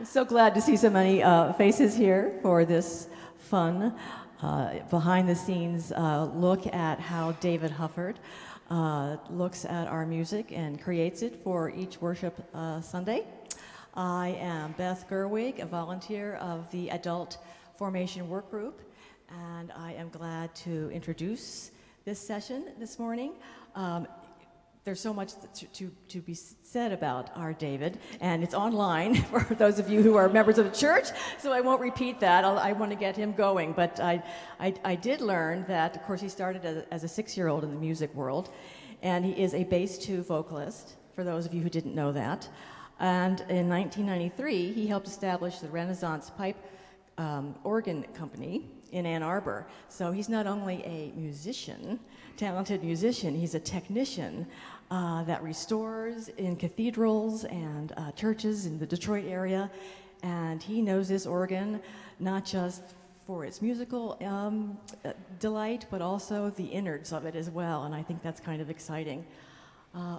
So glad to see so many faces here for this fun behind-the-scenes look at how David Hufford looks at our music and creates it for each worship Sunday. I am Beth Gerwig, a volunteer of the Adult Formation Work Group, and I am glad to introduce this session this morning. There's so much to be said about our David, and it's online for those of you who are members of the church, so I won't repeat that. I want to get him going, but I did learn that, of course, he started as a 6-year-old in the music world, and he is a bass 2 vocalist, for those of you who didn't know that. And in 1993, he helped establish the Renaissance Pipe Organ Company in Ann Arbor. So he's not only a musician, talented musician, he's a technician that restores in cathedrals and churches in the Detroit area. And he knows this organ not just for its musical delight, but also the innards of it as well. And I think that's kind of exciting.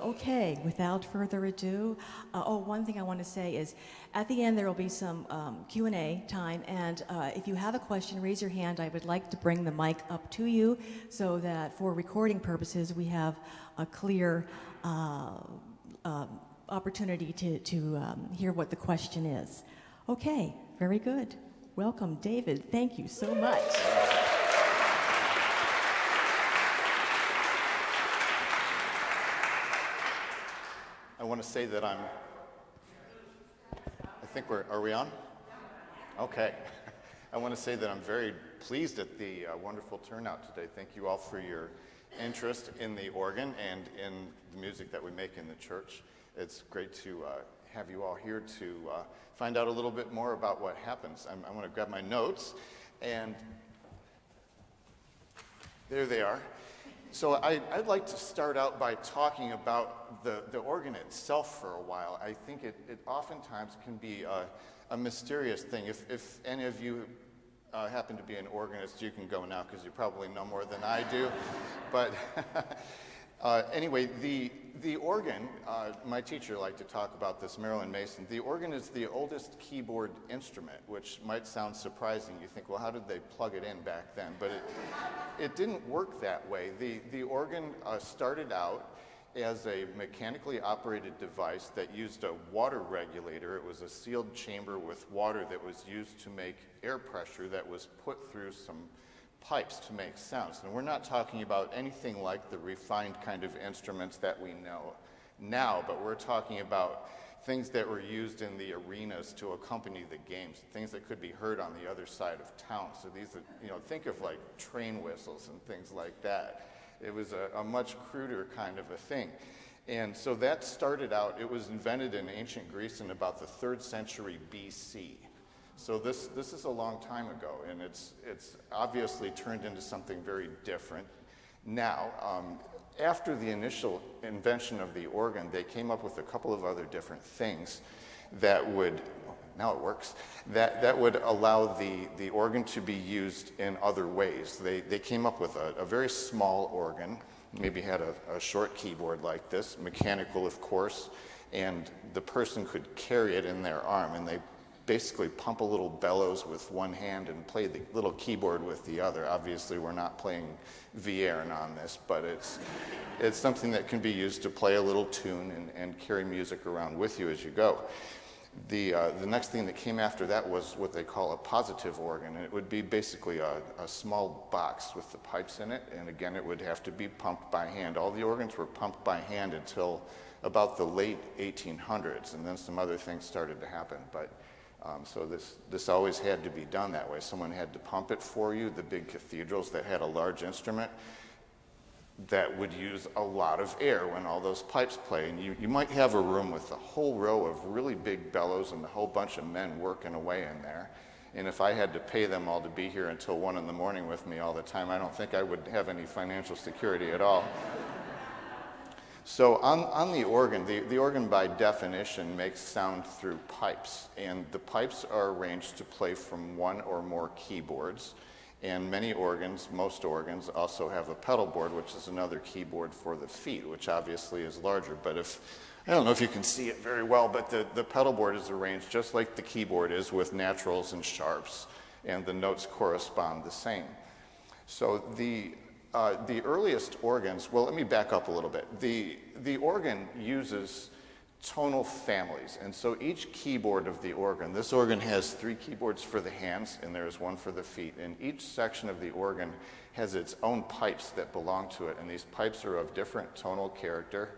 Okay, without further ado, one thing I want to say is at the end there will be some Q&A time, and if you have a question, raise your hand. I would like to bring the mic up to you so that for recording purposes we have a clear opportunity to hear what the question is. Okay, very good. Welcome, David. Thank you so much. I want to say that I think are we on? Okay. I want to say that I'm very pleased at the wonderful turnout today. Thank you all for your interest in the organ and in the music that we make in the church. It's great to have you all here to find out a little bit more about what happens. I want to grab my notes, and there they are. So I'd like to start out by talking about the organ itself for a while. I think it oftentimes can be a mysterious thing. If any of you happen to be an organist, you can go now because you probably know more than I do. But anyway, the organ, my teacher liked to talk about this, Marilyn Mason. The organ is the oldest keyboard instrument, which might sound surprising. You think, well, how did they plug it in back then? But it didn't work that way. The organ started out as a mechanically operated device that used a water regulator. It was a sealed chamber with water that was used to make air pressure that was put through some pipes to make sounds. And we're not talking about anything like the refined kind of instruments that we know now, but we're talking about things that were used in the arenas to accompany the games, things that could be heard on the other side of town. So these are, think of like train whistles and things like that. It was a much cruder kind of a thing. And so that started out, it was invented in ancient Greece in about the 3rd century BC. So this is a long time ago, and it's obviously turned into something very different. Now, after the initial invention of the organ, they came up with a couple of other different things that would, now it works, that would allow the organ to be used in other ways. They came up with a very small organ, maybe had a short keyboard like this, mechanical of course, and the person could carry it in their arm, and they basically pump a little bellows with one hand and play the little keyboard with the other. Obviously, we're not playing Vierne on this, but it's something that can be used to play a little tune and carry music around with you as you go. The next thing that came after that was what they call a positive organ, and it would be basically a small box with the pipes in it, and again, it would have to be pumped by hand. All the organs were pumped by hand until about the late 1800s, and then some other things started to happen, but so this always had to be done that way. Someone had to pump it for you. The big cathedrals that had a large instrument that would use a lot of air when all those pipes play. And you might have a room with a whole row of really big bellows and a whole bunch of men working away in there. And if I had to pay them all to be here until 1 in the morning with me all the time, I don't think I would have any financial security at all. So on the organ by definition makes sound through pipes, and the pipes are arranged to play from one or more keyboards, and many organs, most organs, also have a pedal board, which is another keyboard for the feet, which obviously is larger. But if I don't know if you can see it very well, but the pedal board is arranged just like the keyboard is, with naturals and sharps, and the notes correspond the same. So the earliest organs, well, let me back up a little bit. The organ uses tonal families, and so each keyboard of the organ, this organ has 3 keyboards for the hands, and there's 1 for the feet, and each section of the organ has its own pipes that belong to it, and these pipes are of different tonal character,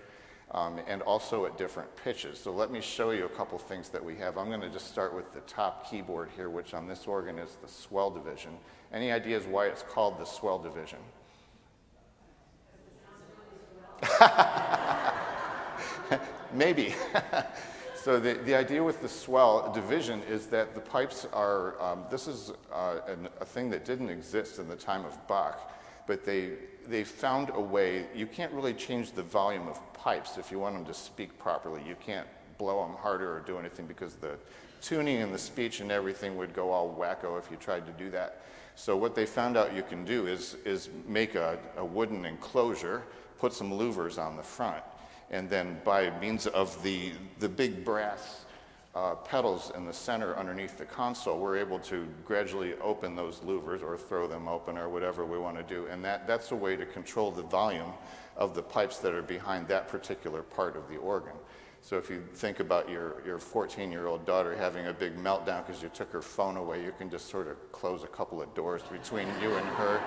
and also at different pitches. So let me show you a couple things that we have. I'm going to just start with the top keyboard here, which on this organ is the swell division. Any ideas why it's called the swell division? Maybe. So the idea with the swell division is that the pipes are, this is a thing that didn't exist in the time of Bach, but they found a way. You can't really change the volume of pipes if you want them to speak properly. You can't blow them harder or do anything, because the tuning and the speech and everything would go all wacko if you tried to do that. So what they found out you can do is make a wooden enclosure, put some louvers on the front, and then by means of the big brass pedals in the center underneath the console, we're able to gradually open those louvers or throw them open or whatever we want to do. And that's a way to control the volume of the pipes that are behind that particular part of the organ. So if you think about your 14-year-old daughter having a big meltdown because you took her phone away, you can just sort of close a couple of doors between you and her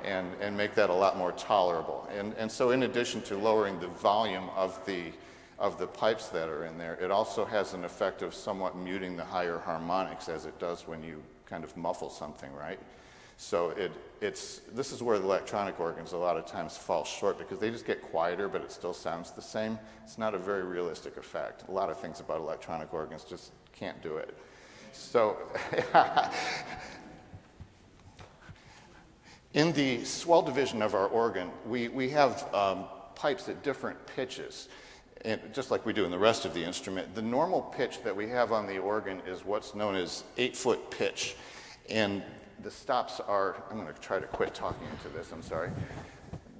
and make that a lot more tolerable. And so in addition to lowering the volume of the pipes that are in there, it also has an effect of somewhat muting the higher harmonics, as it does when you kind of muffle something, right? So this is where the electronic organs a lot of times fall short, because they just get quieter, but it still sounds the same. It's not a very realistic effect. A lot of things about electronic organs just can't do it. So in the swell division of our organ, we have pipes at different pitches, and just like we do in the rest of the instrument. The normal pitch that we have on the organ is what's known as 8-foot pitch, and the stops are, I'm going to try to quit talking into this, I'm sorry.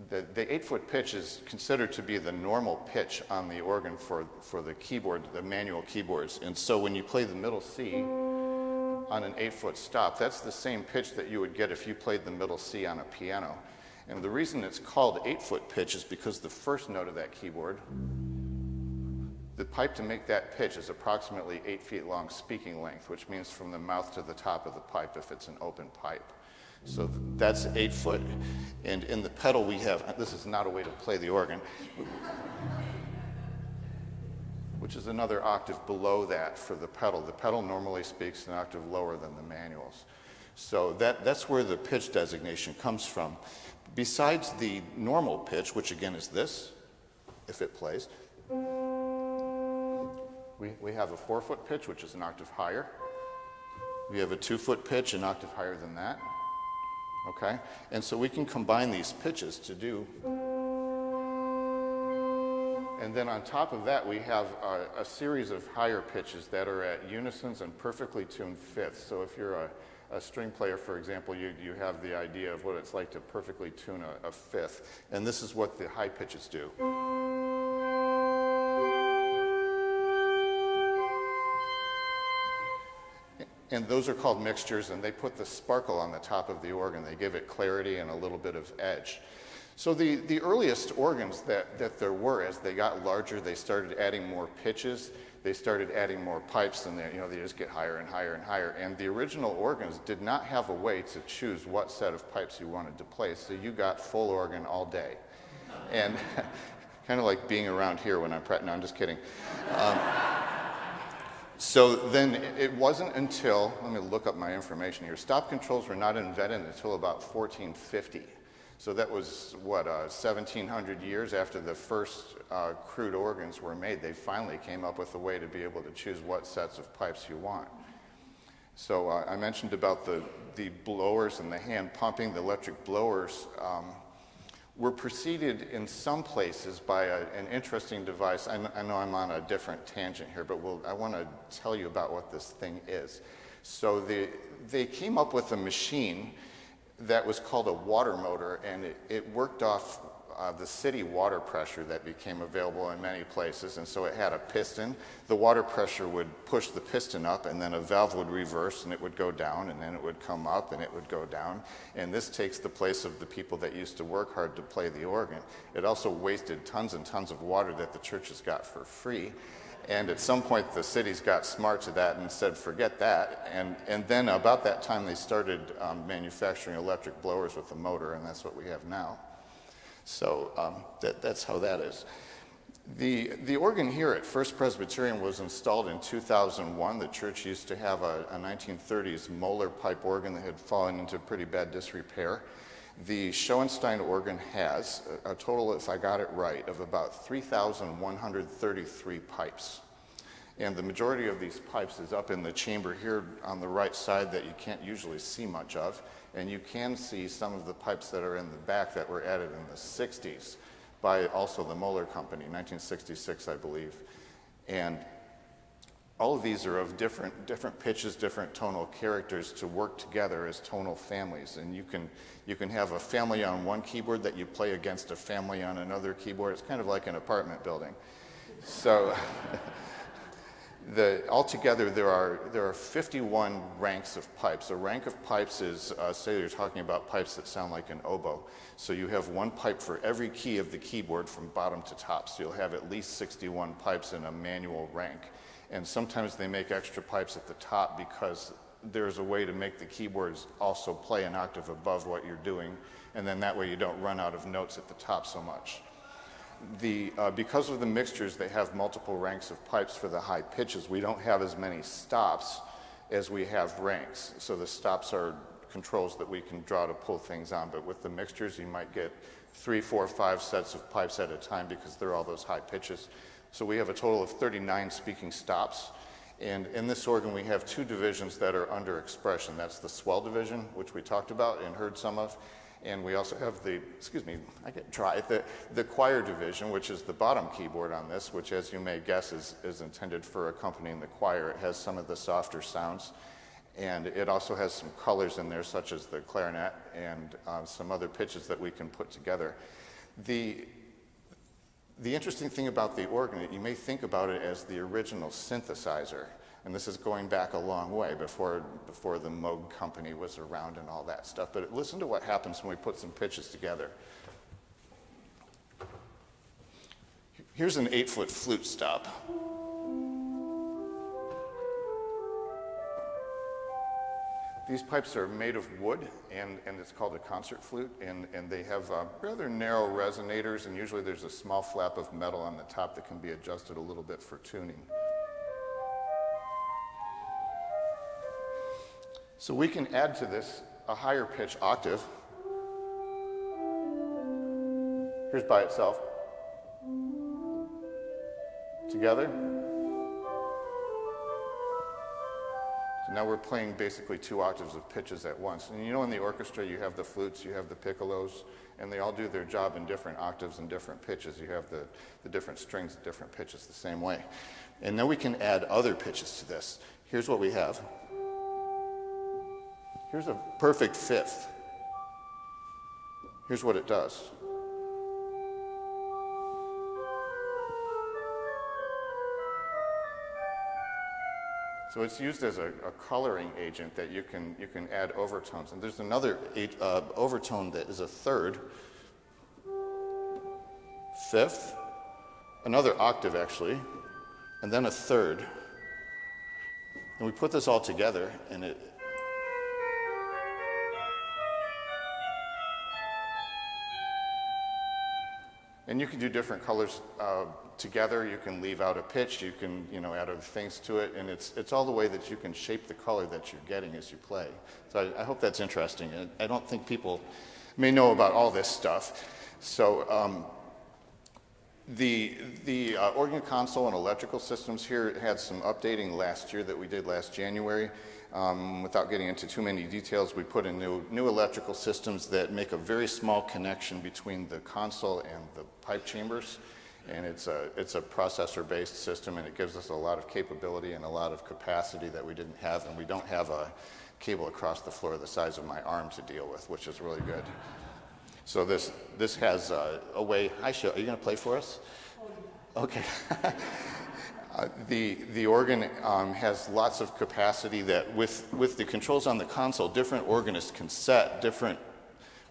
The 8-foot pitch is considered to be the normal pitch on the organ for the keyboard, the manual keyboards. And so when you play the middle C on an 8-foot stop, that's the same pitch that you would get if you played the middle C on a piano. And the reason it's called 8-foot pitch is because the first note of that keyboard, the pipe to make that pitch is approximately 8 feet long speaking length, which means from the mouth to the top of the pipe if it's an open pipe. So that's 8 foot. And in the pedal we have, this is not a way to play the organ, which is another octave below that for the pedal. The pedal normally speaks an octave lower than the manuals. So that's where the pitch designation comes from. Besides the normal pitch, which again is this, if it plays, we have a 4-foot pitch, which is an octave higher. We have a 2-foot pitch, an octave higher than that. Okay? And so we can combine these pitches to do. And then on top of that, we have a series of higher pitches that are at unisons and perfectly tuned fifths. So if you're a string player, for example, you have the idea of what it's like to perfectly tune a fifth. And this is what the high pitches do. And those are called mixtures, and they put the sparkle on the top of the organ. They give it clarity and a little bit of edge. So the earliest organs that there were, as they got larger, they started adding more pitches. They started adding more pipes, and they just get higher and higher and higher. And the original organs did not have a way to choose what set of pipes you wanted to play, so you got full organ all day. And kind of like being around here when I'm practicing. No, I'm just kidding. So then it wasn't until, let me look up my information here, stop controls were not invented until about 1450. So that was, what, 1700 years after the first crude organs were made. They finally came up with a way to be able to choose what sets of pipes you want. So I mentioned about the blowers and the hand pumping. The electric blowers were preceded in some places by an interesting device. I know I'm on a different tangent here, but I want to tell you about what this thing is. So they came up with a machine that was called a water motor, and it worked off the city water pressure that became available in many places, and so it had a piston. The water pressure would push the piston up, and then a valve would reverse, and it would go down, and then it would come up, and it would go down. And this takes the place of the people that used to work hard to play the organ. It also wasted tons and tons of water that the churches got for free. And at some point, the cities got smart to that and said, forget that. And then about that time, they started manufacturing electric blowers with a motor, and that's what we have now. So that's how that is. The organ here at First Presbyterian was installed in 2001. The church used to have a 1930s Moeller pipe organ that had fallen into pretty bad disrepair. The Schoenstein organ has a total, if I got it right, of about 3,133 pipes. And the majority of these pipes is up in the chamber here on the right side that you can't usually see much of. And you can see some of the pipes that are in the back that were added in the 60s by also the Moeller Company, 1966, I believe. And all of these are of different pitches, different tonal characters to work together as tonal families. And you can have a family on one keyboard that you play against a family on another keyboard. It's kind of like an apartment building. So altogether, there are 51 ranks of pipes. A rank of pipes is, say you're talking about pipes that sound like an oboe. So you have one pipe for every key of the keyboard from bottom to top. So you'll have at least 61 pipes in a manual rank. And sometimes they make extra pipes at the top because there's a way to make the keyboards also play an octave above what you're doing. And then that way you don't run out of notes at the top so much. Because of the mixtures, they have multiple ranks of pipes for the high pitches. We don't have as many stops as we have ranks. So the stops are controls that we can draw to pull things on. But with the mixtures, you might get 3, 4, 5 sets of pipes at a time because they're all those high pitches. So we have a total of 39 speaking stops. And in this organ, we have 2 divisions that are under expression. That's the swell division, which we talked about and heard some of. And we also have the choir division, which is the bottom keyboard on this, which, as you may guess, is intended for accompanying the choir. It has some of the softer sounds. And it also has some colors in there, such as the clarinet and some other pitches that we can put together. The interesting thing about the organ, you may think about it as the original synthesizer. And this is going back a long way before the Moog company was around and all that stuff. But listen to what happens when we put some pitches together. Here's an 8-foot flute stop. These pipes are made of wood, and it's called a concert flute, and they have rather narrow resonators, and usually there's a small flap of metal on the top that can be adjusted a little bit for tuning. So we can add to this a higher pitch octave. Here's by itself. Together. So now we're playing basically 2 octaves of pitches at once. And you know in the orchestra you have the flutes, you have the piccolos, and they all do their job in different octaves and different pitches. You have the different strings at different pitches the same way. And then we can add other pitches to this. Here's what we have. Here's a perfect fifth. Here's what it does. So it's used as a coloring agent that you can add overtones. And there's another overtone that is a third, fifth, another octave actually, and then a third. And we put this all together, and you can do different colors together. You can leave out a pitch. You can, add other things to it, and it's all the way that you can shape the color that you're getting as you play. So I hope that's interesting. I don't think people may know about all this stuff. So the organ console and electrical systems here had some updating last year that we did last January. Without getting into too many details, we put in new electrical systems that make a very small connection between the console and the pipe chambers. And it's a processor-based system, and it gives us a lot of capability and a lot of capacity that we didn't have. And we don't have a cable across the floor the size of my arm to deal with, which is really good. So this has a way. Hi, Sheila. Are you going to play for us? Okay. The organ has lots of capacity that with the controls on the console, different organists can set different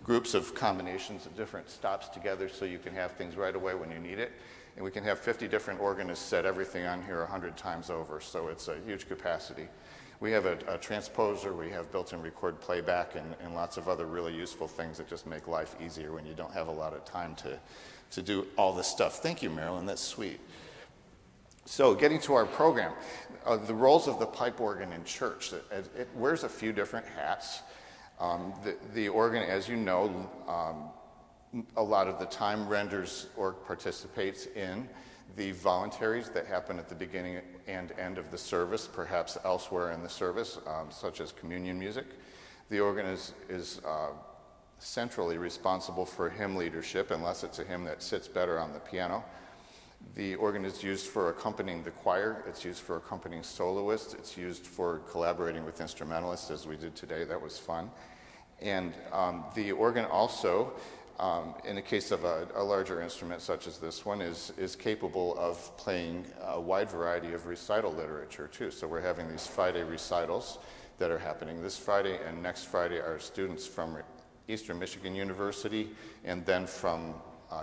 groups of combinations of different stops together so you can have things right away when you need it. And we can have 50 different organists set everything on here 100 times over, so it's a huge capacity. We have a transposer, we have built-in record playback, and lots of other really useful things that just make life easier when you don't have a lot of time to do all this stuff. Thank you, Marilyn, that's sweet. So getting to our program, the roles of the pipe organ in church, it wears a few different hats. The organ, as you know, a lot of the time renders or participates in the voluntaries that happen at the beginning and end of the service, perhaps elsewhere in the service, such as communion music. The organ is centrally responsible for hymn leadership, unless it's a hymn that sits better on the piano. The organ is used for accompanying the choir, it's used for accompanying soloists, it's used for collaborating with instrumentalists, as we did today. That was fun. And the organ also, in the case of a larger instrument such as this one, is capable of playing a wide variety of recital literature too. So we're having these Friday recitals that are happening. This Friday and next Friday are students from Eastern Michigan University and then from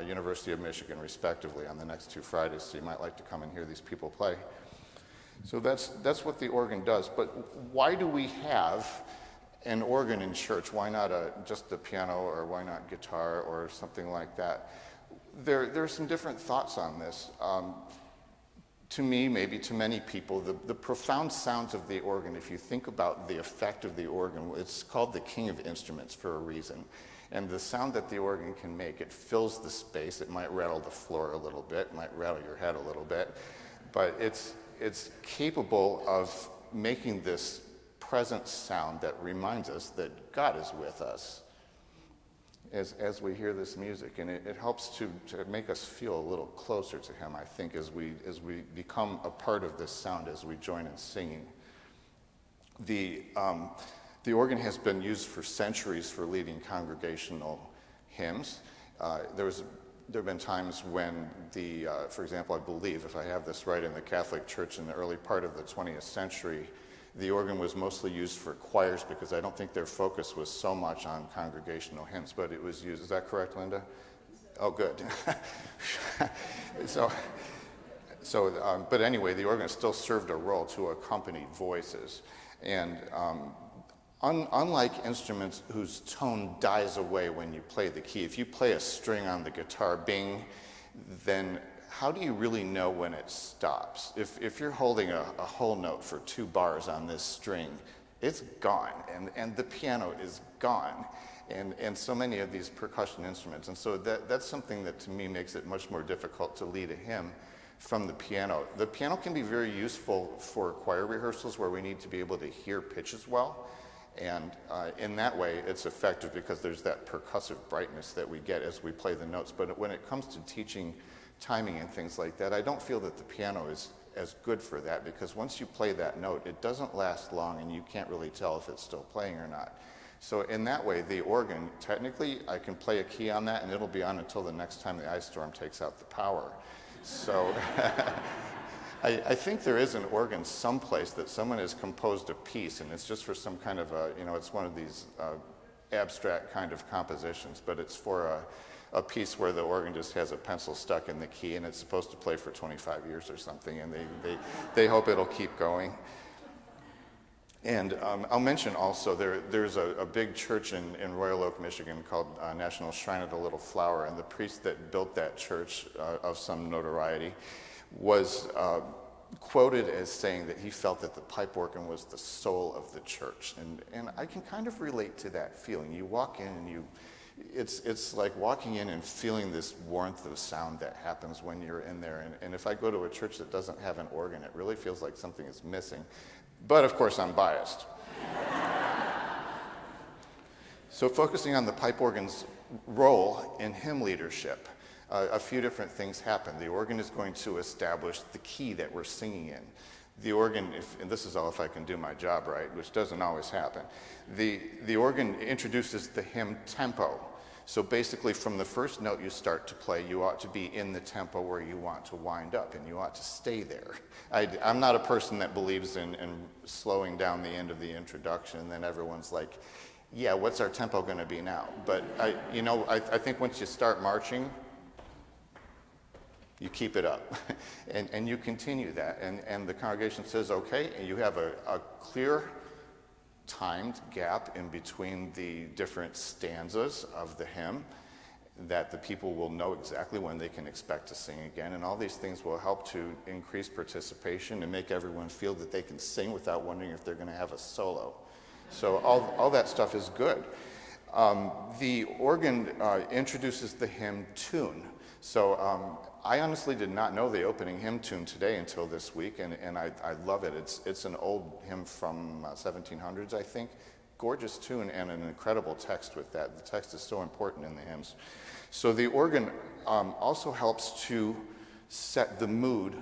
University of Michigan, respectively, on the next 2 Fridays. So you might like to come and hear these people play. So that's what the organ does. But why do we have an organ in church? Why not just a piano, or why not guitar or something like that? There are some different thoughts on this. To me, maybe to many people, the profound sounds of the organ, if you think about the effect of the organ, it's called the king of instruments for a reason. And the sound that the organ can make, it fills the space. It might rattle the floor a little bit, might rattle your head a little bit, but it's capable of making this present sound that reminds us that God is with us as we hear this music. And it helps to make us feel a little closer to him, I think, as we become a part of this sound, as we join in singing. The organ has been used for centuries for leading congregational hymns. There have been times when for example, I believe, if I have this right, in the Catholic Church in the early part of the 20th century, the organ was mostly used for choirs because I don't think their focus was so much on congregational hymns, but it was used. Is that correct, Linda? Oh, good. But anyway, the organ still served a role to accompany voices. And unlike instruments whose tone dies away when you play the key, if you play a string on the guitar, bing, then how do you really know when it stops? If you're holding a whole note for 2 bars on this string, it's gone, and the piano is gone, and so many of these percussion instruments. And so that's something that to me makes it much more difficult to lead a hymn from the piano. The piano can be very useful for choir rehearsals where we need to be able to hear pitches well. And in that way, it's effective because there's that percussive brightness that we get as we play the notes. But when it comes to teaching timing and things like that, I don't feel that the piano is as good for that, because once you play that note, it doesn't last long and you can't really tell if it's still playing or not. So in that way, the organ, technically, I can play a key on that and it'll be on until the next time the ice storm takes out the power. So I think there is an organ someplace that someone has composed a piece, and it's just for some kind of it's one of these abstract kind of compositions, but it's for a piece where the organ just has a pencil stuck in the key, and it's supposed to play for 25 years or something, and they hope it'll keep going. And I'll mention also, there's a big church in Royal Oak, Michigan called National Shrine of the Little Flower, and the priest that built that church of some notoriety was quoted as saying that he felt that the pipe organ was the soul of the church. And I can kind of relate to that feeling. You walk in and it's like walking in and feeling this warmth of sound that happens when you're in there. And if I go to a church that doesn't have an organ, it really feels like something is missing. But of course, I'm biased. So focusing on the pipe organ's role in hymn leadership, a few different things happen. The organ is going to establish the key that we're singing in. The organ, and this is all if I can do my job right, which doesn't always happen, the organ introduces the hymn tempo. So basically, from the first note you start to play, you ought to be in the tempo where you want to wind up, and you ought to stay there. I'm not a person that believes in slowing down the end of the introduction, and then everyone's like, yeah, what's our tempo going to be now? But I think once you start marching, you keep it up, and you continue that, and the congregation says, okay, and you have a clear timed gap in between the different stanzas of the hymn that the people will know exactly when they can expect to sing again, and all these things will help to increase participation and make everyone feel that they can sing without wondering if they're going to have a solo. So all that stuff is good. The organ introduces the hymn tune. So I honestly did not know the opening hymn tune today until this week, and I love it. It's an old hymn from 1700s, I think. Gorgeous tune and an incredible text with that. The text is so important in the hymns. So the organ also helps to set the mood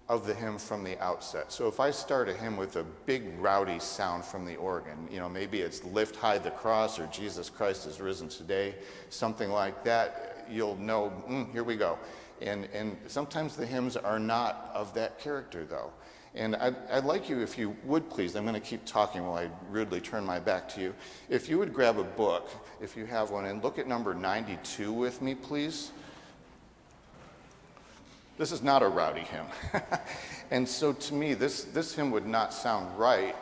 of the hymn from the outset. So if I start a hymn with a big rowdy sound from the organ, maybe it's Lift High the Cross or Jesus Christ is Risen Today, something like that, you'll know, here we go. And sometimes the hymns are not of that character, though. And I'd like you, if you would please, I'm going to keep talking while I rudely turn my back to you. If you would grab a book, if you have one, and look at number 92 with me, please. This is not a rowdy hymn. And so to me, this hymn would not sound right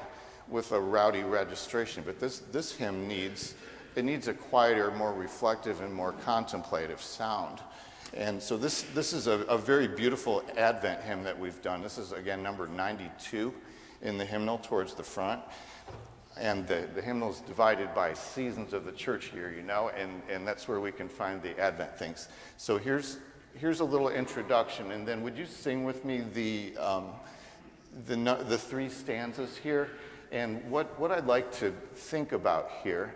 with a rowdy registration, but this hymn needs a quieter, more reflective, and more contemplative sound. And so this is a very beautiful Advent hymn that we've done. This is, again, number 92 in the hymnal towards the front. And the hymnal is divided by seasons of the church here, and that's where we can find the Advent things. So here's a little introduction, and then would you sing with me the three stanzas here? And what I'd like to think about here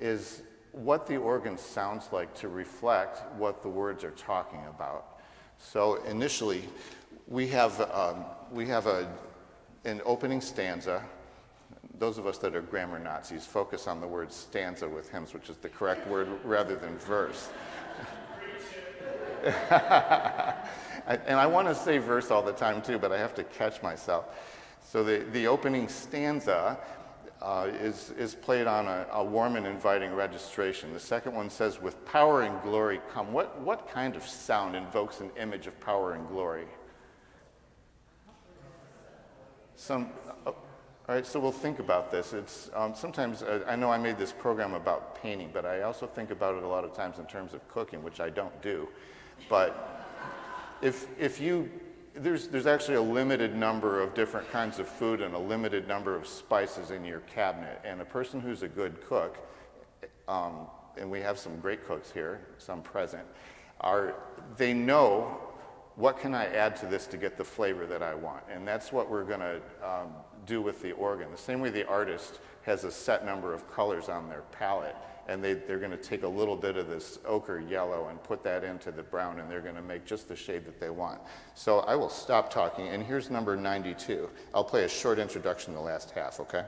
is what the organ sounds like to reflect what the words are talking about. So initially, we have an opening stanza. Those of us that are grammar Nazis focus on the word stanza with hymns, which is the correct word rather than verse. And I want to say verse all the time too, but I have to catch myself. So the opening stanza is played on a warm and inviting registration. The second one says, "With power and glory come." What kind of sound invokes an image of power and glory? All right, so we'll think about this. It's sometimes, I know I made this program about painting, but I also think about it a lot of times in terms of cooking, which I don't do. But there's actually a limited number of different kinds of food and a limited number of spices in your cabinet. And a person who's a good cook, and we have some great cooks here, some present, they know what can I add to this to get the flavor that I want. And that's what we're going to do with the organ. The same way the artist has a set number of colors on their palette, and they're going to take a little bit of this ochre yellow and put that into the brown, and they're going to make just the shade that they want. So I will stop talking, and here's number 92. I'll play a short introduction in the last half, okay?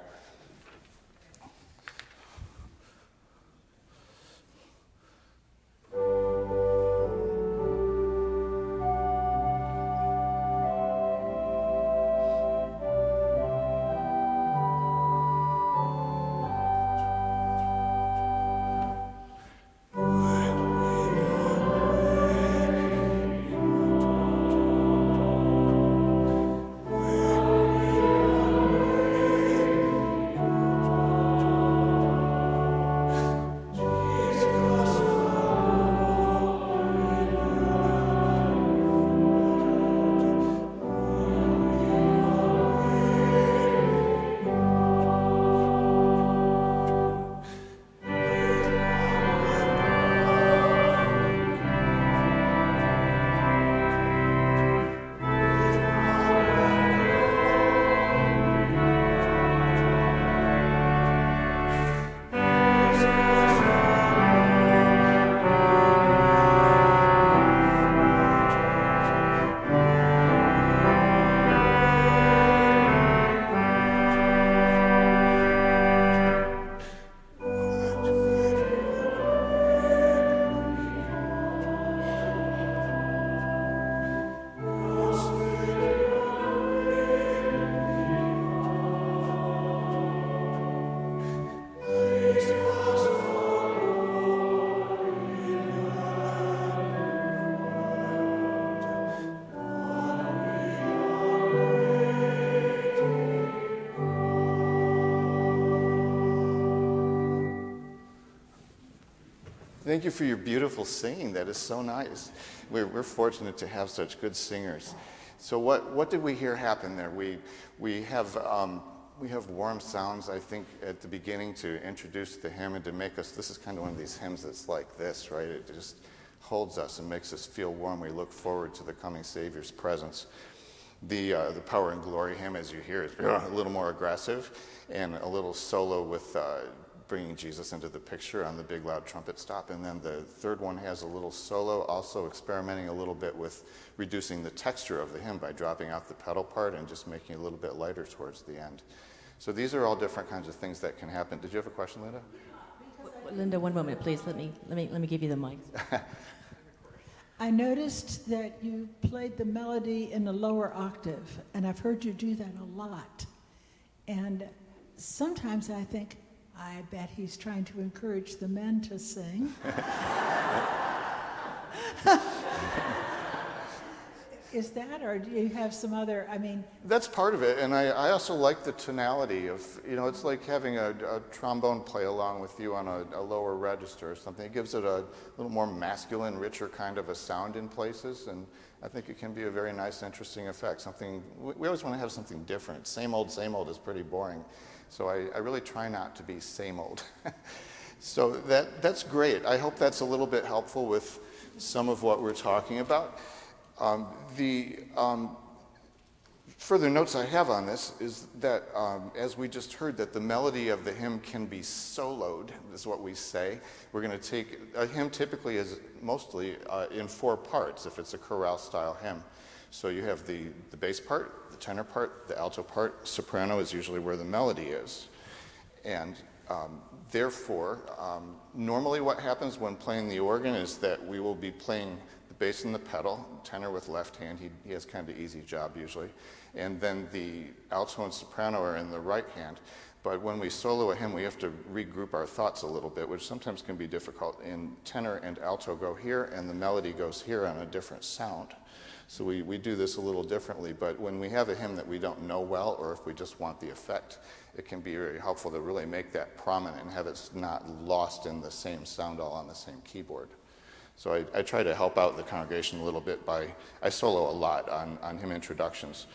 Thank you for your beautiful singing. That is so nice. We're fortunate to have such good singers. So what did we hear happen there? We have warm sounds, I think, at the beginning to introduce the hymn and to make us, this is kind of one of these hymns that's like this, right? It just holds us and makes us feel warm. We look forward to the coming Savior's presence. The Power and Glory hymn, as you hear, is a little more aggressive and a little solo with bringing Jesus into the picture on the big loud trumpet stop. And then the third one has a little solo, also experimenting a little bit with reducing the texture of the hymn by dropping out the pedal part and just making it a little bit lighter towards the end. So these are all different kinds of things that can happen. Did you have a question, Linda? Linda, one moment, please. Let me give you the mic. I noticed that you played the melody in a lower octave, and I've heard you do that a lot. And sometimes I think, I bet he's trying to encourage the men to sing. Is that, or do you have some other, That's part of it, and I also like the tonality of, it's like having a trombone play along with you on a lower register or something. It gives it a little more masculine, richer kind of a sound in places, and I think it can be a very nice, interesting effect. We always want to have something different. Same old is pretty boring. So I really try not to be same old. So that's great. I hope that's a little bit helpful with some of what we're talking about. The further notes I have on this is that, as we just heard, that the melody of the hymn can be soloed, is what we say. We're going to take, a hymn typically is mostly in 4 parts, if it's a chorale-style hymn. So you have the bass part, the tenor part, the alto part. Soprano is usually where the melody is. And therefore, normally what happens when playing the organ is that we will be playing the bass and the pedal, tenor with left hand. He has kind of an easy job usually. And then the alto and soprano are in the right hand. But when we solo a hymn, we have to regroup our thoughts a little bit, which sometimes can be difficult. And tenor and alto go here, and the melody goes here on a different sound. So we do this a little differently, but when we have a hymn that we don't know well, or if we just want the effect, it can be very helpful to really make that prominent and have it not lost in the same sound all on the same keyboard. So I try to help out the congregation a little bit I solo a lot on hymn introductions.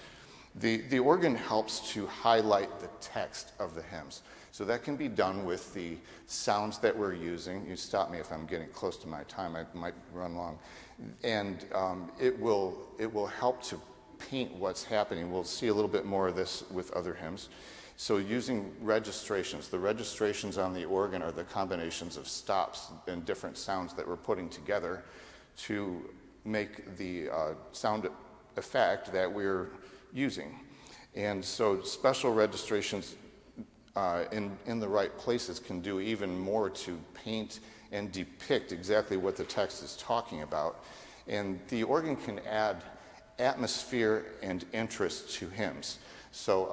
The organ helps to highlight the text of the hymns. So that can be done with the sounds that we're using. You stop me if I'm getting close to my time. I might run long. And it will help to paint what's happening. We'll see a little bit more of this with other hymns. So using registrations. The registrations on the organ are the combinations of stops and different sounds that we're putting together to make the sound effect that we're using. And so special registrations in the right places can do even more to paint and depict exactly what the text is talking about. And the organ can add atmosphere and interest to hymns. So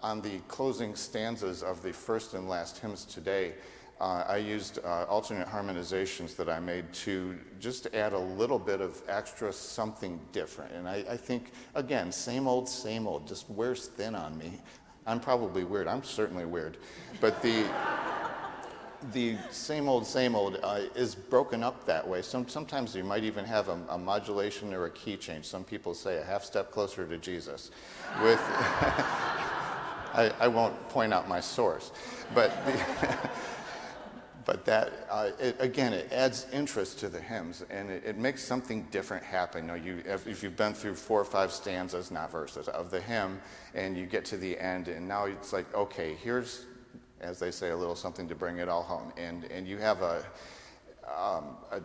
on the closing stanzas of the first and last hymns today, I used alternate harmonizations that I made to just add a little bit of extra something different. And I think, again, same old, just wears thin on me. I'm probably weird. I'm certainly weird. But the same old is broken up that way. Sometimes you might even have a modulation or a key change. Some people say a half step closer to Jesus. With I won't point out my source, but again, it adds interest to the hymns, and it makes something different happen. If you've been through 4 or 5 stanzas, not verses, of the hymn, and you get to the end, and now it's like, okay, here's, as they say, a little something to bring it all home. And you have a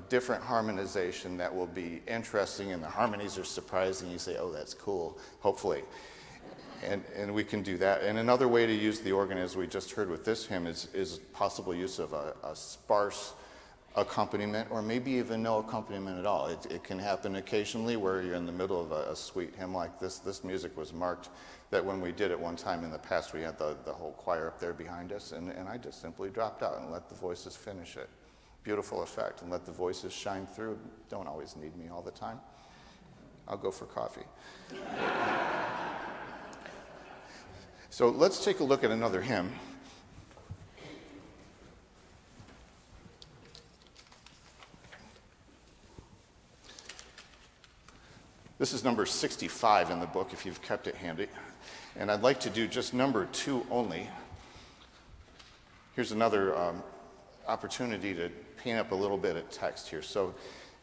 different harmonization that will be interesting, and the harmonies are surprising. You say, oh, that's cool, hopefully. And we can do that. And another way to use the organ, as we just heard with this hymn, is possible use of a sparse accompaniment, or maybe even no accompaniment at all. It can happen occasionally where you're in the middle of a sweet hymn like this. This music was marked that when we did it one time in the past, we had the whole choir up there behind us, and I just simply dropped out and let the voices finish it. Beautiful effect, and let the voices shine through. Don't always need me all the time. I'll go for coffee. So let's take a look at another hymn. This is number 65 in the book, if you've kept it handy. And I'd like to do just number 2 only. Here's another opportunity to paint up a little bit of text here. So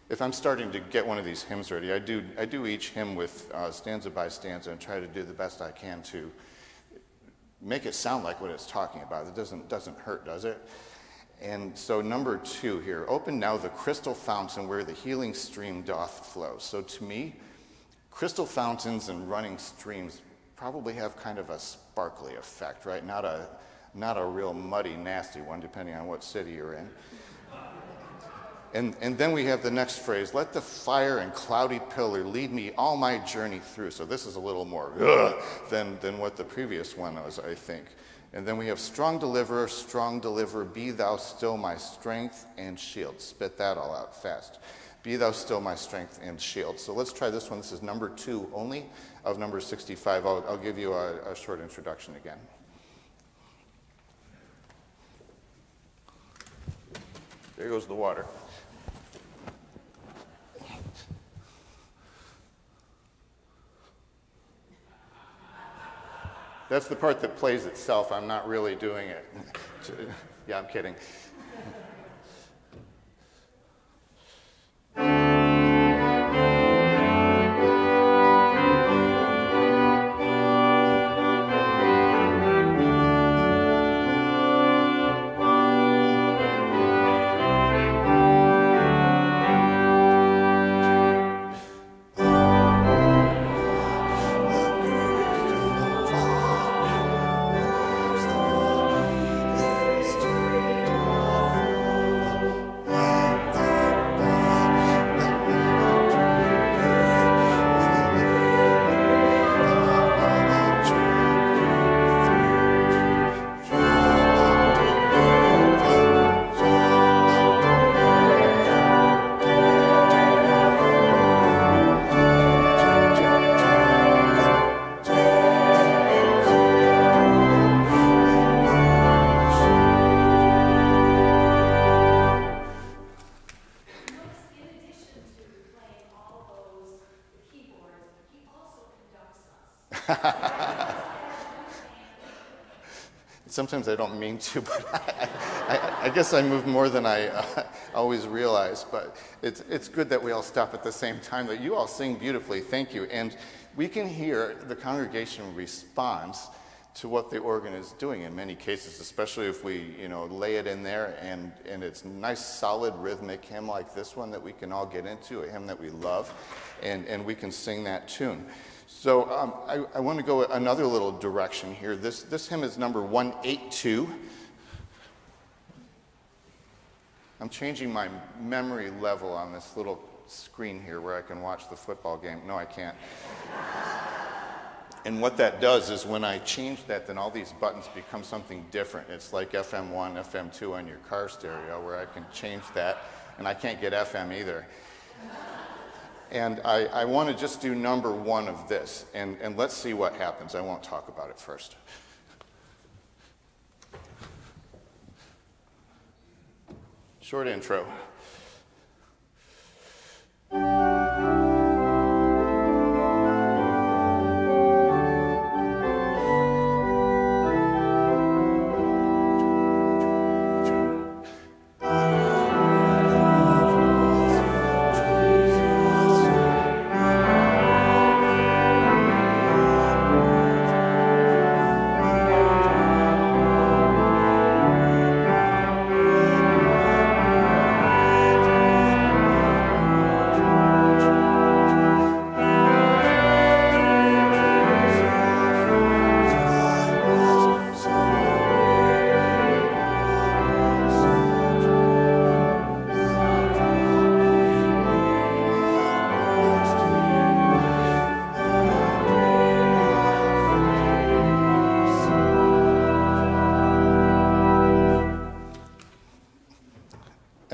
if I'm starting to get one of these hymns ready, I do each hymn with stanza by stanza and try to do the best I can to make it sound like what it's talking about. It doesn't hurt, does it? And so number 2 here, open now the crystal fountain where the healing stream doth flow. So to me, crystal fountains and running streams probably have kind of a sparkly effect, right? Not a real muddy, nasty one, depending on what city you're in. And then we have the next phrase, let the fire and cloudy pillar lead me all my journey through. So this is a little more than what the previous one was, I think. And then we have strong deliverer, be thou still my strength and shield. Spit that all out fast. Be thou still my strength and shield. So let's try this one. This is number 2 only of number 65. I'll give you a short introduction again. There goes the water. That's the part that plays itself. I'm not really doing it. Yeah, I'm kidding. Sometimes I don't mean to, but I guess I move more than I always realize. But it's good that we all stop at the same time, that you all sing beautifully. Thank you. And we can hear the congregation responds to what the organ is doing in many cases, especially if we lay it in there and it's a nice, solid, rhythmic hymn like this one that we can all get into, a hymn that we love, and we can sing that tune. So I want to go another little direction here. This hymn is number 182. I'm changing my memory level on this little screen here where I can watch the football game. No, I can't. And what that does is when I change that, then all these buttons become something different. It's like FM1, FM2 on your car stereo where I can change that, and I can't get FM either. And I want to just do number 1 of this, and let's see what happens. I won't talk about it first. Short intro.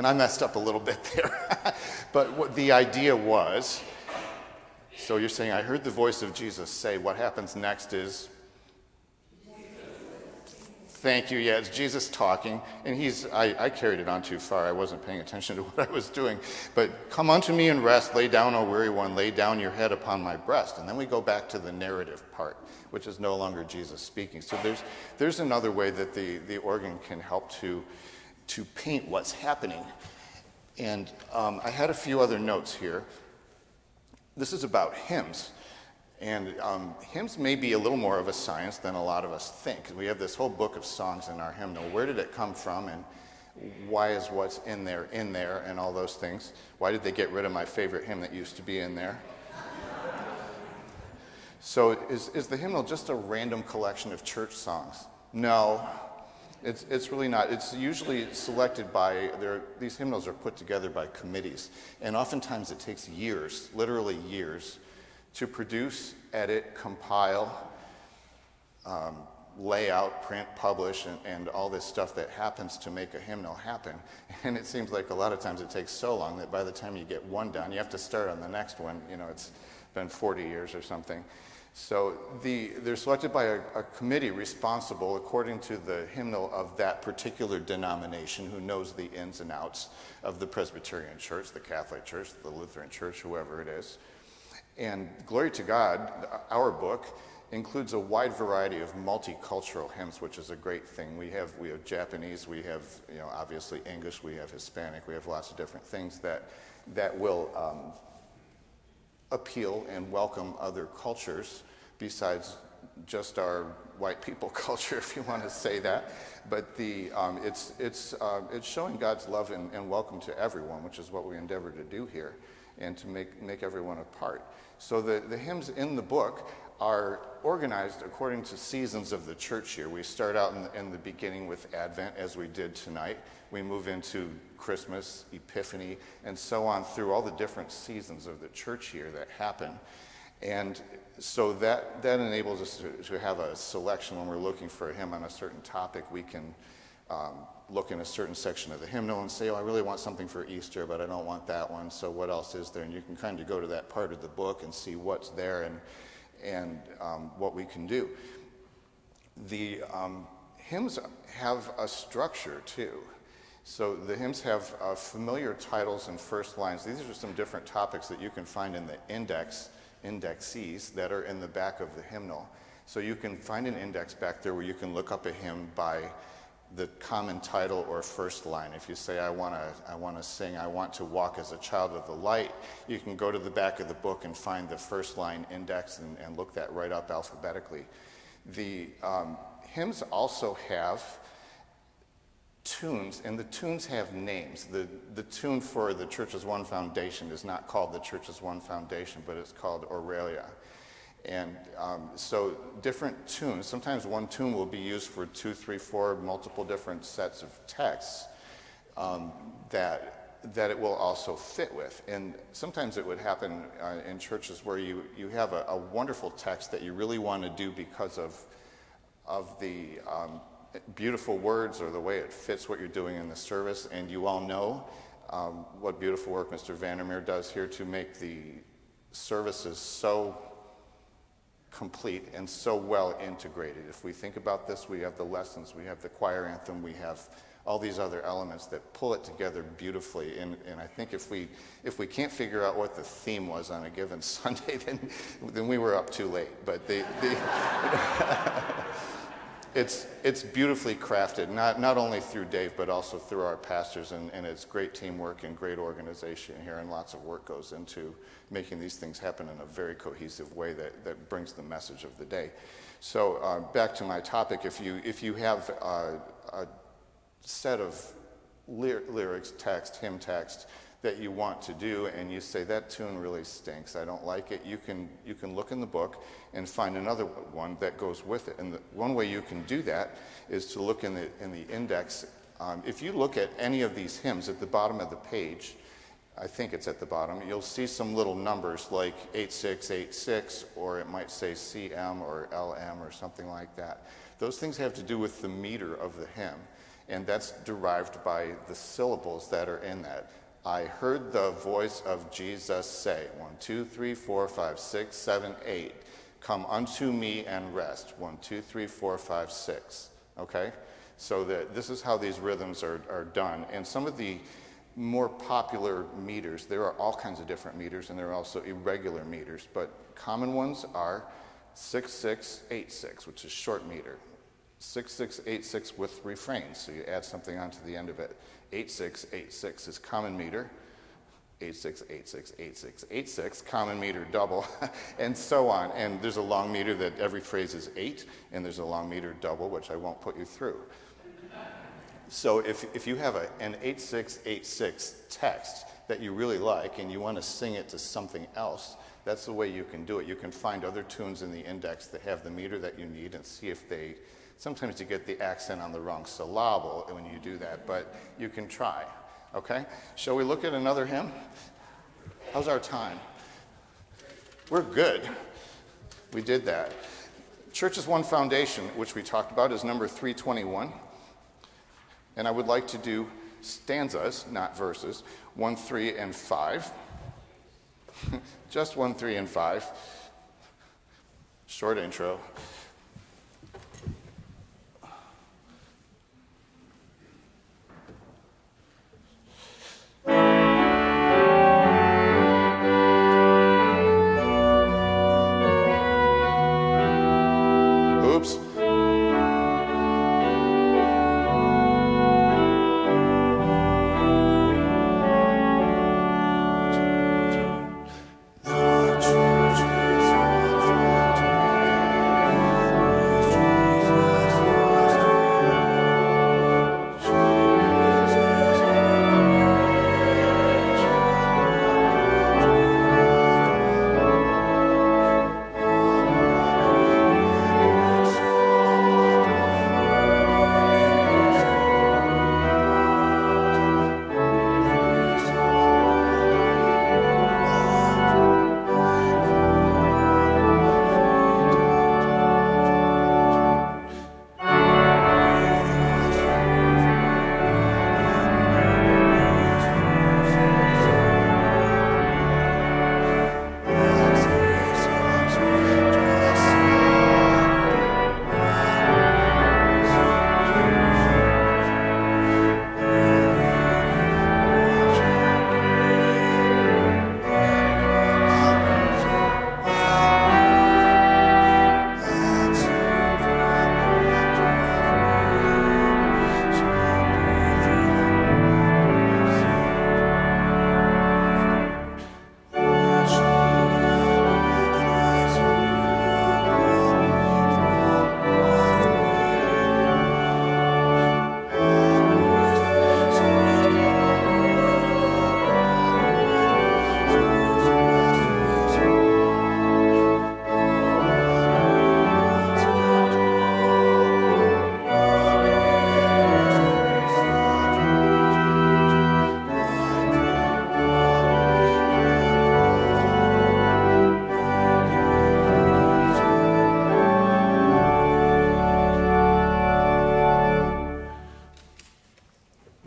I messed up a little bit there. But what the idea was, so you're saying, I heard the voice of Jesus say, what happens next is Thank you. Yeah, it's Jesus talking, and I carried it on too far. I wasn't paying attention to what I was doing. But come unto me and rest, lay down, O weary one, lay down your head upon my breast. And then we go back to the narrative part, which is no longer Jesus speaking. So there's another way that the organ can help to paint what's happening. And I had a few other notes here. This is about hymns. And hymns may be a little more of a science than a lot of us think. We have this whole book of songs in our hymnal. Where did it come from, and why is what's in there, and all those things? Why did they get rid of my favorite hymn that used to be in there? So is the hymnal just a random collection of church songs? No, it's really not. It's usually selected by, these hymnals are put together by committees. And oftentimes it takes years, literally years, to produce, edit, compile, lay out, print, publish, and all this stuff that happens to make a hymnal happen. And it seems like a lot of times it takes so long that by the time you get one done, you have to start on the next one. It's been 40 years or something. So they're selected by a committee responsible according to the hymnal of that particular denomination, who knows the ins and outs of the Presbyterian Church, the Catholic Church, the Lutheran Church, whoever it is. And glory to God, our book includes a wide variety of multicultural hymns, which is a great thing. We have Japanese, we have obviously English, we have Hispanic, we have lots of different things that will appeal and welcome other cultures besides just our white people culture, if you want to say that. But it's showing God's love and welcome to everyone, which is what we endeavor to do here, and to make everyone a part. So the hymns in the book are organized according to seasons of the church year. We start out in the beginning with Advent, as we did tonight. We move into Christmas, Epiphany, and so on through all the different seasons of the church year that happen. And so that enables us to have a selection. When we're looking for a hymn on a certain topic, we can look in a certain section of the hymnal and say, I really want something for Easter, but I don't want that one, so what else is there? And you can kind of go to that part of the book and see what's there and what we can do. The hymns have a structure too. So the hymns have familiar titles and first lines. These are some different topics that you can find in the indexes that are in the back of the hymnal. So you can find an index back there where you can look up a hymn by the common title or first line. If you say, I want to sing, I want to walk as a child of the light, you can go to the back of the book and find the first line index and look that right up alphabetically. The hymns also have tunes, and the tunes have names. The tune for the Church as One Foundation is not called the Church as One Foundation, but it's called Aurelia. And so different tunes, sometimes one tune will be used for 2, 3, 4 multiple different sets of texts that it will also fit with. And sometimes it would happen in churches where you have a wonderful text that you really want to do because of the beautiful words or the way it fits what you're doing in the service. And you all know what beautiful work Mr. Vandermeer does here to make the services so complete and so well integrated. If we think about this, we have the lessons, we have the choir anthem, we have all these other elements that pull it together beautifully. And I think if we can't figure out what the theme was on a given Sunday, then we were up too late. But it's beautifully crafted, not only through Dave, but also through our pastors, and it's great teamwork and great organization here, and lots of work goes into making these things happen in a very cohesive way that brings the message of the day. So back to my topic, if you have a set of lyrics, text, hymn text that you want to do, and you say, that tune really stinks, I don't like it, you can look in the book and find another one that goes with it. And one way you can do that is to look in the index. If you look at any of these hymns at the bottom of the page, I think it's at the bottom, you'll see some little numbers like 8686, or it might say CM or LM or something like that. Those things have to do with the meter of the hymn, and that's derived by the syllables that are in that. I heard the voice of Jesus say, 1, 2, 3, 4, 5, 6, 7, 8. Come unto me and rest. 1, 2, 3, 4, 5, 6. Okay? So this is how these rhythms are done. And some of the more popular meters, there are all kinds of different meters, and there are also irregular meters, but common ones are 6/6/8/6, which is short meter. 6/6/8/6 with refrains, so you add something onto the end of it. 8/6/8/6 is common meter. 8/6/8/6/8/6/8/6, common meter double, and so on. And there's a long meter that every phrase is 8, and there's a long meter double, which I won't put you through. So if you have an 8/6/8/6 text that you really like and you want to sing it to something else, that's the way you can do it. You can find other tunes in the index that have the meter that you need and see if sometimes you get the accent on the wrong syllable when you do that, but you can try. Okay, shall we look at another hymn? How's our time? We're good. We did that. Church's One Foundation, which we talked about, is number 321. And I would like to do stanzas, not verses, 1, 3, and 5. Just 1, 3, and 5. Short intro.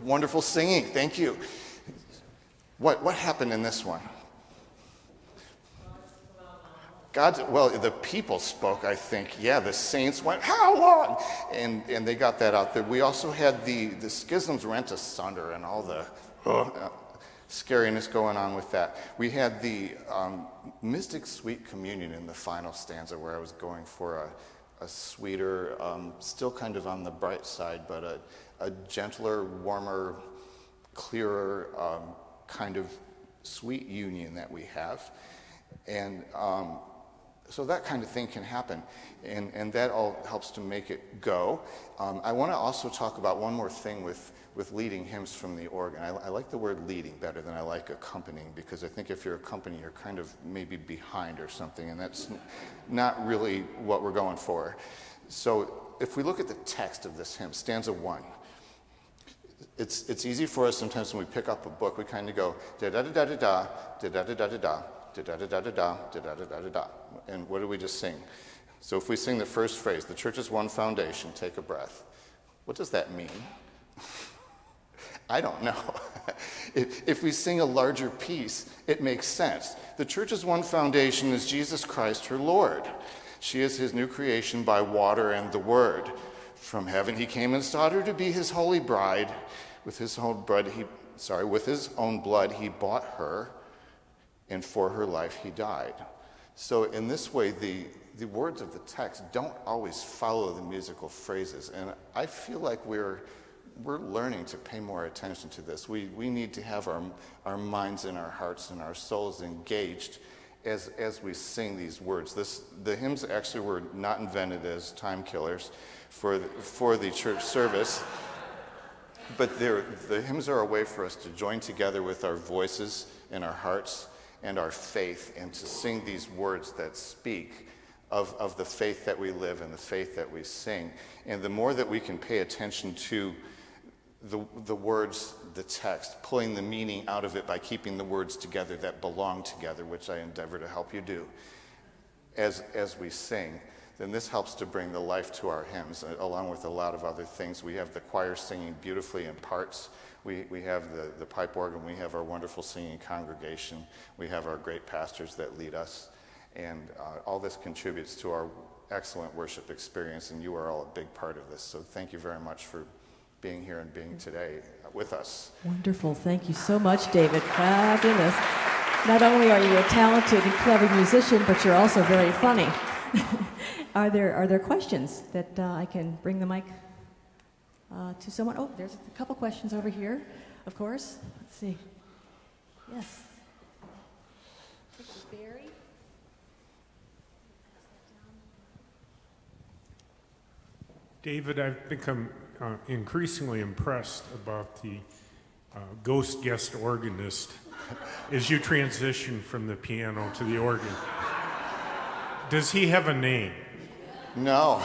Wonderful singing, thank you. What happened in this one? The people spoke, I think. Yeah, the saints went, how long? And they got that out there. We also had the schisms rent asunder and all the scariness going on with that. We had the mystic sweet communion in the final stanza where I was going for a sweeter, still kind of on the bright side, but a gentler, warmer, clearer kind of sweet union that we have. And so that kind of thing can happen, and that all helps to make it go. I want to also talk about one more thing with leading hymns from the organ. I like the word leading better than I like accompanying, because I think if you're accompanying, you're kind of maybe behind or something, and that's not really what we're going for. So if we look at the text of this hymn, stanza 1, it's easy for us sometimes when we pick up a book, we kind of go da-da-da-da-da-da, da-da-da-da-da-da, da-da-da-da-da-da, da-da-da-da-da. And what do we just sing? So if we sing the first phrase, the church is one foundation, take a breath. What does that mean? I don't know. If we sing a larger piece, it makes sense. The church's one foundation is Jesus Christ, her Lord. She is his new creation by water and the word. from heaven. He came and sought her to be his holy bride. With his own blood, he bought her, and for her life he died. So in this way, the words of the text don't always follow the musical phrases, and I feel like we're learning to pay more attention to this. We need to have our minds and our hearts and our souls engaged as we sing these words. The hymns actually were not invented as time killers for the church service, but the hymns are a way for us to join together with our voices and our hearts and our faith, and to sing these words that speak of the faith that we live and the faith that we sing. And the more that we can pay attention to the words, the text, pulling the meaning out of it by keeping the words together that belong together, which I endeavor to help you do as we sing, then this helps to bring the life to our hymns, along with a lot of other things. We have the choir singing beautifully in parts. We have the pipe organ. We have our wonderful singing congregation. We have our great pastors that lead us. And all this contributes to our excellent worship experience, and you are all a big part of this. So thank you very much for being here and being today with us. Wonderful. Thank you so much, David. Fabulous. Not only are you a talented and clever musician, but you're also very funny. Are there questions that I can bring the mic to someone? Oh, there's a couple questions over here, of course. Let's see. Yes. Barry? David, I've become increasingly impressed about the ghost guest organist as you transition from the piano to the organ. Does he have a name? No.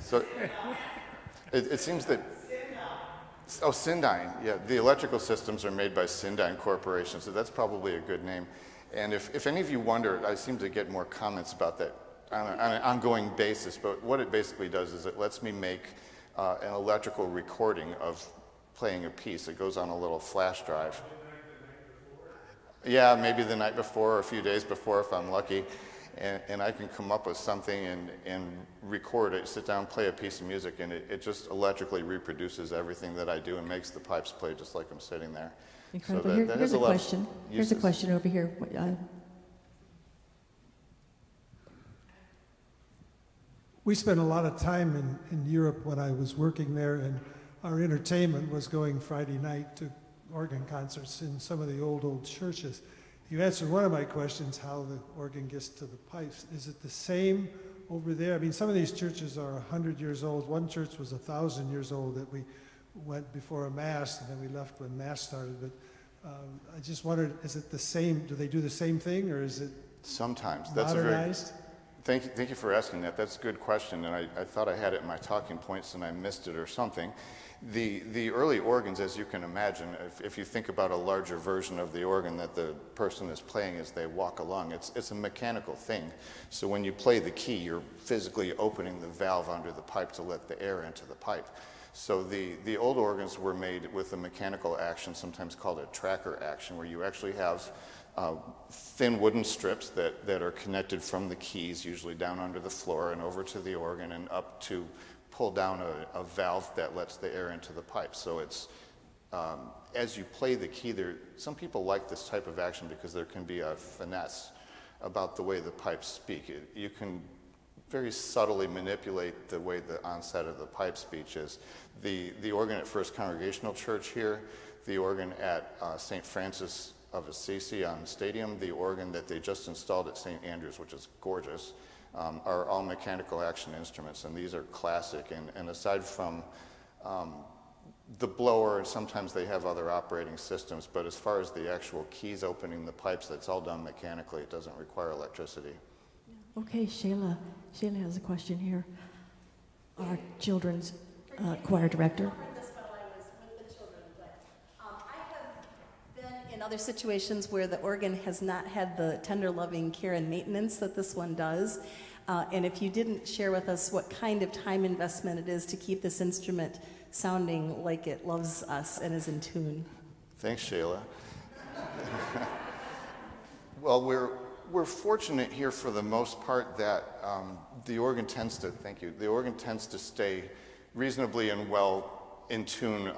So it seems that... Oh, Sindyne. Yeah, the electrical systems are made by Sindyne Corporation, so that's probably a good name. And if any of you wonder, I seem to get more comments about that on an ongoing basis, but what it basically does is it lets me make an electrical recording of playing a piece. It goes on a little flash drive. Yeah, maybe the night before or a few days before if I'm lucky. And I can come up with something and record it, sit down, play a piece of music, and it just electrically reproduces everything that I do and makes the pipes play just like I'm sitting there. Incredible. So Here's a question. Here's a question over here. We spent a lot of time in Europe when I was working there, and our entertainment was going Friday night to organ concerts in some of the old churches. You answered one of my questions, how the organ gets to the pipes. Is it the same over there? I mean, some of these churches are 100 years old. One church was 1,000 years old that we went before a Mass, and then we left when Mass started. But I just wondered, is it the same? Do they do the same thing, or is it sometimes modernized? Thank you for asking that. That's a good question, and I thought I had it in my talking points and I missed it or something. The early organs, as you can imagine, if you think about a larger version of the organ that the person is playing as they walk along, it's a mechanical thing. So when you play the key, you're physically opening the valve under the pipe to let the air into the pipe. So the old organs were made with a mechanical action, sometimes called a tracker action, where you actually have thin wooden strips that are connected from the keys, usually down under the floor and over to the organ and up to pull down a valve that lets the air into the pipe. So it's, as you play the key, some people like this type of action because there can be a finesse about the way the pipes speak. You can very subtly manipulate the way the onset of the pipe speech is. The organ at First Congregational Church here, the organ at St. Francis of Assisi on Stadium, the organ that they just installed at St. Andrews, which is gorgeous, are all mechanical action instruments, and these are classic. And aside from the blower, and sometimes they have other operating systems, but as far as the actual keys opening the pipes, that's all done mechanically. It doesn't require electricity. Okay, Shayla. Shayla has a question here. Our children's choir director. In other situations where the organ has not had the tender, loving care and maintenance that this one does. And if you didn't share with us what kind of time investment it is to keep this instrument sounding like it loves us and is in tune. Thanks, Shayla. Well, we're fortunate here for the most part that the organ tends to, thank you, the organ tends to stay reasonably and well in tune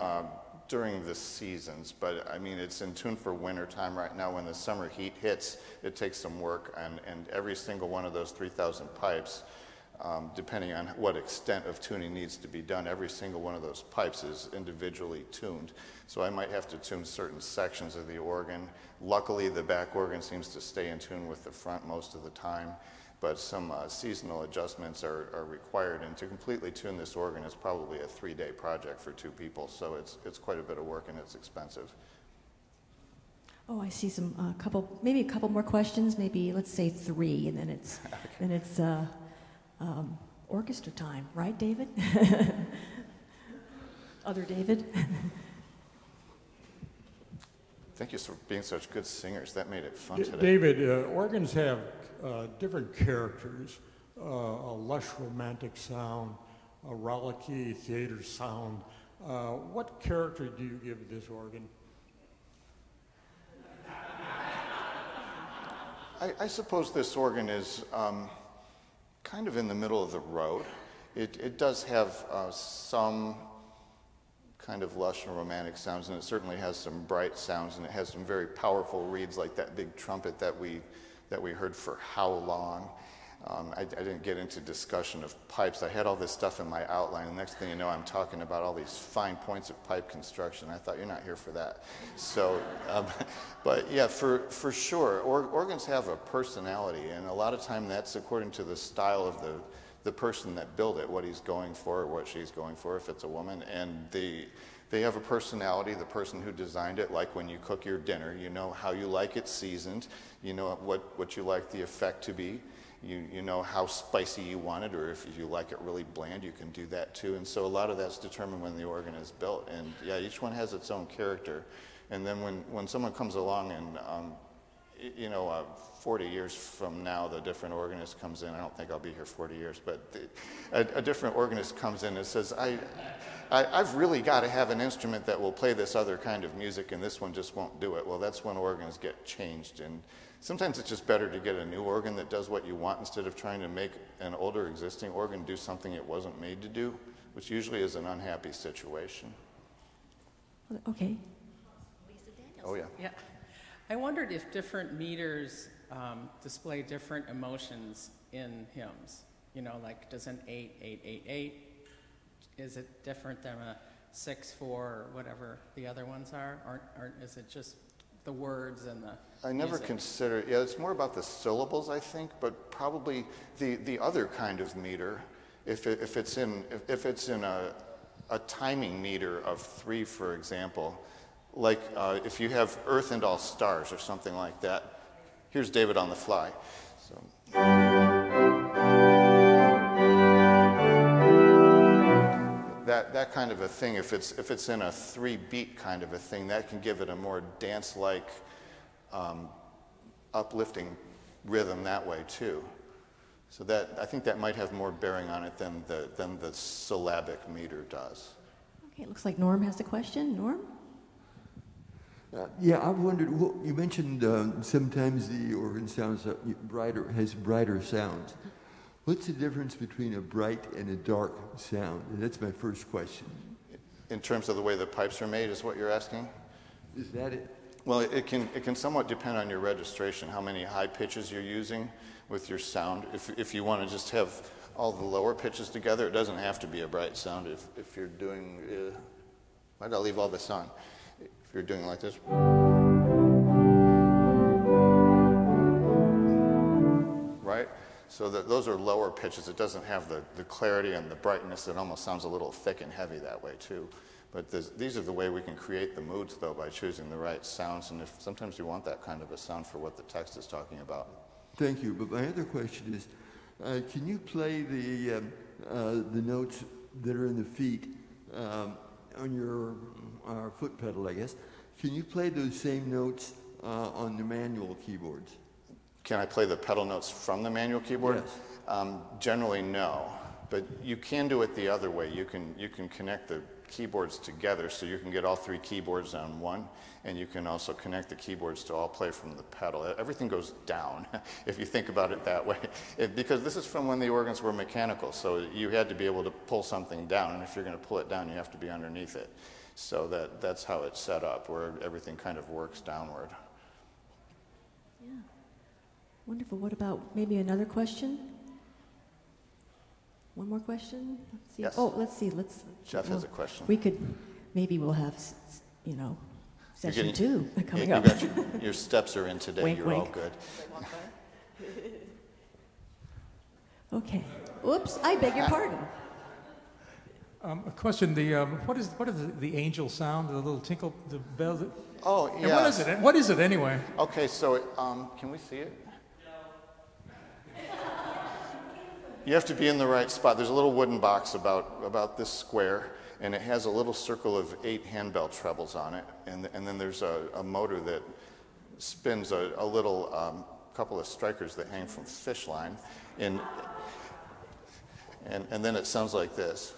during the seasons, but I mean, it's in tune for winter time right now. When the summer heat hits, it takes some work, and every single one of those 3,000 pipes, depending on what extent of tuning needs to be done, every single one of those pipes is individually tuned. So I might have to tune certain sections of the organ. Luckily, the back organ seems to stay in tune with the front most of the time, but some seasonal adjustments are required. And to completely tune this organ is probably a 3-day project for 2 people, so it's quite a bit of work and it's expensive. Oh, I see some maybe a couple more questions. Maybe let's say 3, and then it's then it's orchestra time, right, David? Other David. Thank you for being such good singers. That made it fun today. David, organs have different characters, a lush romantic sound, a rollicky theater sound. What character do you give this organ? I suppose this organ is kind of in the middle of the road. It does have some kind of lush and romantic sounds, and it certainly has some bright sounds, and it has some very powerful reeds like that big trumpet that we heard for How Long. I didn't get into discussion of pipes. I had all this stuff in my outline, and the next thing you know, I'm talking about all these fine points of pipe construction. I thought, you're not here for that. So, but yeah, for sure, organs have a personality, and a lot of time that's according to the style of the person that built it, what he's going for or what she's going for, if it's a woman, and they have a personality, the person who designed it, like when you cook your dinner, you know how you like it seasoned, you know what you like the effect to be. You know how spicy you want it, or if you like it really bland, you can do that too. And so a lot of that's determined when the organ is built. And yeah, each one has its own character. And then when someone comes along and, 40 years from now, the different organist comes in. I don't think I'll be here 40 years, but a different organist comes in and says, I've really got to have an instrument that will play this other kind of music, and this one just won't do it. Well, that's when organs get changed. And sometimes it's just better to get a new organ that does what you want instead of trying to make an older existing organ do something it wasn't made to do, which usually is an unhappy situation. Okay. Oh, yeah. Yeah. I wondered if different meters display different emotions in hymns. You know, like does an 8-8-8-8, is it different than a 6-4 or whatever the other ones are? Or is it just the words and the I never music? considered, yeah, it's more about the syllables, I think, but probably the other kind of meter, if it's in a timing meter of 3, for example, like if you have Earth and All Stars or something like that. Here's David on the fly. So. That kind of a thing, if it's in a 3-beat kind of a thing, that can give it a more dance-like, uplifting rhythm that way too. So I think that might have more bearing on it than the syllabic meter does. Okay, it looks like Norm has a question. Norm? Yeah, I wondered, well, you mentioned sometimes the organ sounds has brighter sounds. What's the difference between a bright and a dark sound? And that's my first question. In terms of the way the pipes are made, is what you're asking? Is that it? Well, it can somewhat depend on your registration, how many high pitches you're using with your sound. If you want to just have all the lower pitches together, it doesn't have to be a bright sound. If you're doing, why did I leave all this on? If you're doing like this. Right? So those are lower pitches. It doesn't have the clarity and the brightness. It almost sounds a little thick and heavy that way too. But these are the way we can create the moods, though, by choosing the right sounds. And sometimes you want that kind of a sound for what the text is talking about. Thank you. But my other question is, can you play the notes that are in the feet on your foot pedal, I guess? Can you play those same notes on the manual keyboards? Can I play the pedal notes from the manual keyboard? Yes. Generally, no. But you can do it the other way. You can connect the keyboards together, so you can get all 3 keyboards on one, and you can also connect the keyboards to all play from the pedal. Everything goes down, if you think about it that way. Because this is from when the organs were mechanical, so you had to be able to pull something down, and if you're going to pull it down, you have to be underneath it. So that's how it's set up, where everything kind of works downward. Yeah. Wonderful. What about maybe another question? One more question? Let's see. Yes. Oh, let's see. Jeff has a question. We'll have, session getting, 2 coming you up. got your steps are in today. Wink, You're wink. all good. Okay. Oops, I beg your pardon. A question: what is the angel sound? The little tinkle, the bell. Oh, yeah. And what is it? What is it anyway? Okay, so can we see it? You have to be in the right spot. There's a little wooden box about this square, and it has a little circle of 8 handbell trebles on it, and then there's a motor that spins a little couple of strikers that hang from fish line, and then it sounds like this.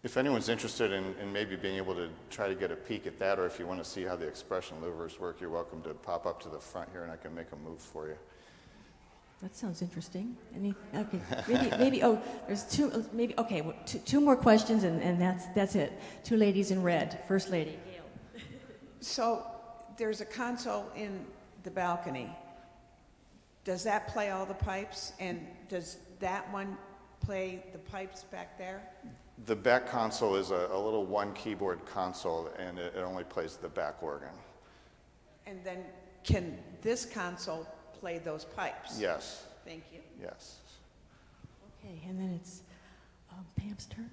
If anyone's interested in maybe being able to try to get a peek at that, or if you want to see how the expression louvers work, you're welcome to pop up to the front here and I can make a move for you. That sounds interesting. Maybe there's 2, okay, 2 more questions and that's it. 2 ladies in red. First lady, Gail. So there's a console in the balcony. Does that play all the pipes? And does that one play the pipes back there? The back console is a little 1 keyboard console, and it only plays the back organ. And then can this console play those pipes? Yes. Thank you. Yes. Okay, and then it's Pam's turn.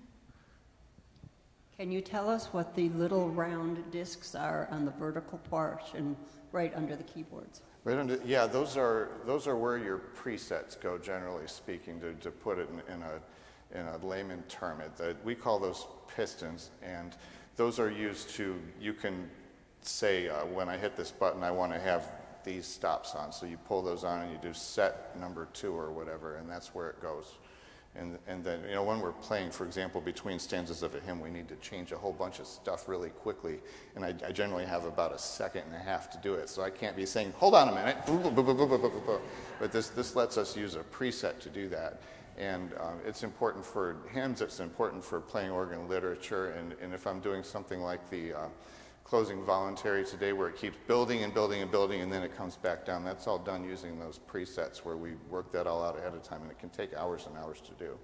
Can you tell us what the little round discs are on the vertical portion right under the keyboards? Right under, yeah, those are where your presets go, generally speaking, to put it in a layman term. We call those pistons, and those are used to, you can say, when I hit this button, I want to have these stops on. So you pull those on and you do set number 2 or whatever, and that's where it goes. And then, when we're playing, for example, between stanzas of a hymn, we need to change a whole bunch of stuff really quickly. And I generally have about 1.5 seconds to do it. So I can't be saying, hold on a minute. But this lets us use a preset to do that. And it's important for hymns, it's important for playing organ literature, and if I'm doing something like the closing voluntary today where it keeps building and building and building and then it comes back down, that's all done using those presets where we work that all out ahead of time, and it can take hours and hours to do.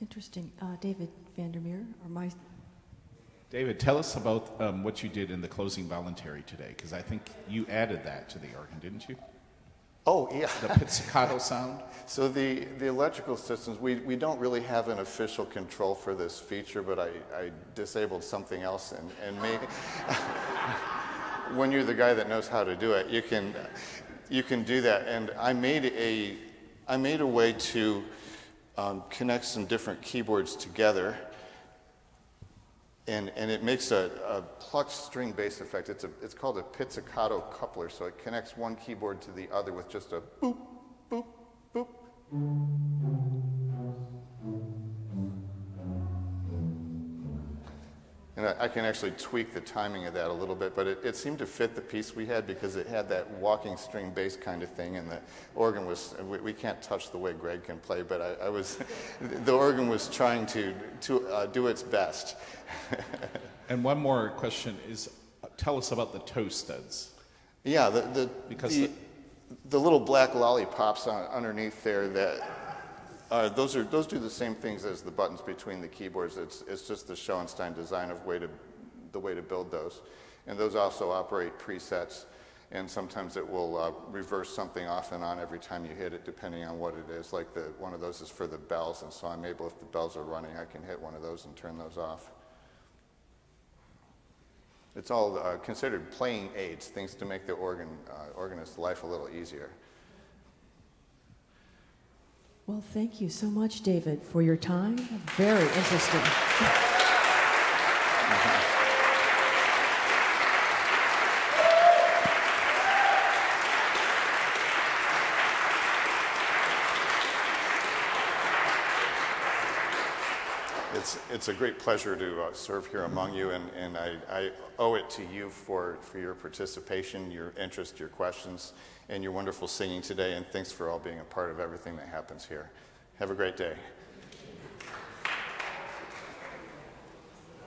Interesting. David Vandermeer, David, tell us about what you did in the closing voluntary today, because I think you added that to the organ, didn't you? Oh, yeah. The pizzicato sound? So the electrical systems, we don't really have an official control for this feature, but I disabled something else, and maybe when you're the guy that knows how to do it, you can do that. And I made a way to connect some different keyboards together, and it makes a plucked string bass effect. It's called a pizzicato coupler, so it connects one keyboard to the other with just a boop, boop, boop. And I can actually tweak the timing of that a little bit, but it seemed to fit the piece we had because it had that walking string bass kind of thing, and the organ was, we can't touch the way Greg can play, but the organ was trying to do its best. And one more question is, tell us about the toe studs. Yeah, the little black lollipops underneath there, those do the same things as the buttons between the keyboards. It's just the Schoenstein design of the way to build those, and those also operate presets. And sometimes it will reverse something off and on every time you hit it, depending on what it is. Like one of those is for the bells, and so I'm able, if the bells are running, I can hit one of those and turn those off. It's all considered playing aids, things to make the organist's life a little easier. Well, thank you so much, David, for your time. Very interesting. It's a great pleasure to serve here among you, and I owe it to you for your participation, your interest, your questions, and your wonderful singing today, and thanks for all being a part of everything that happens here. Have a great day.